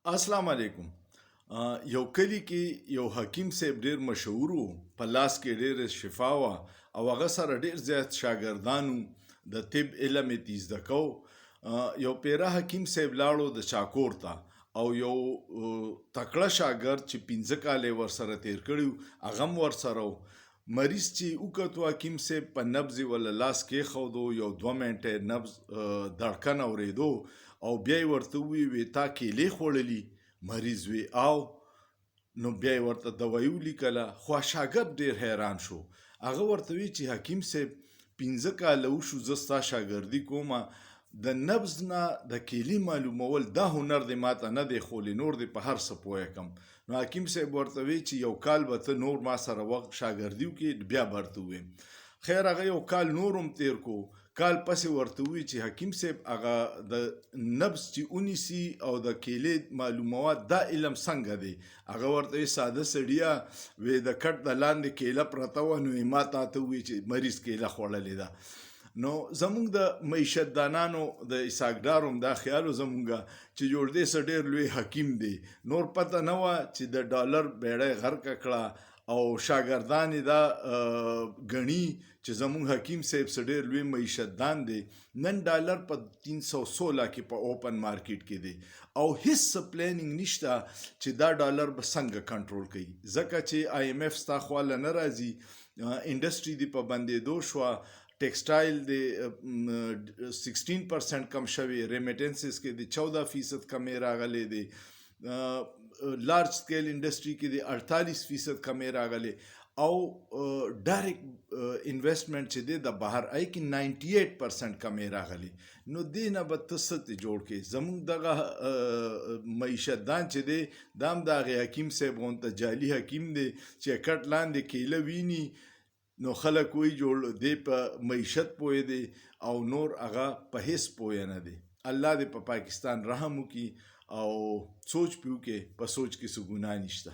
السلام علیکم. یو کلی کې یو حکیم صاحب ډیر مشهور وو، په لاس کې ډیر شفا وه او هغه سره ډیر زیات شاګردانو د طب علم یې زده کو. یو پیره حکیم صاحب لاړو د چاکور ته او یو تکړه شاګرد چې 15 کاله ورسره تیر کړي هغه هم ورسره و. مریض چې وکتو حکیم صاحب په نبض یې ولا لاس کېښودو، یو 2 منټه نبض دړکن اورېدو او بیا یې ورته ووی تا کیلې خوړلي؟ مریض وی او نو بیا یې ورته دوایي ولیکله. خو شاګرد ډېر حیران شو. هغه ورته وی چې حکیم صاحب 15 کاله وشو زه ستا شاګردي کومه، د نبض نه د کیلې معلومول دا هنر دی ماته نه دی ښولی، نور دی په هر څه پوهه کم. نو حکیم صاحب ورته وی چې یو کال به ته نور ما سره وخت شاګردي وکړې بیا به ورته وویم. خیر هغه یو کال نور هم تیر کو. کال پسې ورته وی چې حکیم صاحب هغه د نبض چې ونیسي او د کیلې معلومات دا علم څنګه دی؟ هغه ورته ساده سړیه وی د کټ د لاندې کیله پرته وه، نو ما تا ته وی چې مریض کیله خوړلې ده. نو زمونږ د معیشت دانانو د اسحاقدارو هم دا خیالو زمونږه چې جوړ دی څه ډېر لوی حکیم دی، نور پته نه وه چې د ډالر بیړۍ غرقه کړه او شاګردان یې دا ګڼي چې زمونږ حکیم صاحب څه ډېر لوی معیشت دان دی. نن ډالر په 316 کې په اوپن مارکیټ کې دی او هیڅ څه پلانینګ نشته چې دا ډالر به څنګه کنټرول کوي، ځکه چې آی ایم ایف ستا خواله نه راځي. انډسټري دی په بندېدو شوه، ټیکسټایل دی 16% کم شوی، ریمیټنسز کې دی 14% کمې راغلی دی، لارج سکیل انډسټري کې دی 48% کمې راغلی او ډایرکټ انویسټمنټ چې دی د بهر ای کې 98% کمې راغلی. نو دې نه به ته څه ته جوړ کړې؟ زمونږ دغه معیشت دان چې دی دا هم د هغې حکیم صاحب غونته جعلي حکیم دی چې کټ لاندې کیله ویني نو خلک وی جوړ دی په معیشت پوه دی او نور هغه په هیڅ پوه نه دی. الله دې په پاکستان رحم وکړي او سوچ پیو کې په سوچ کې څه ګناه نشته.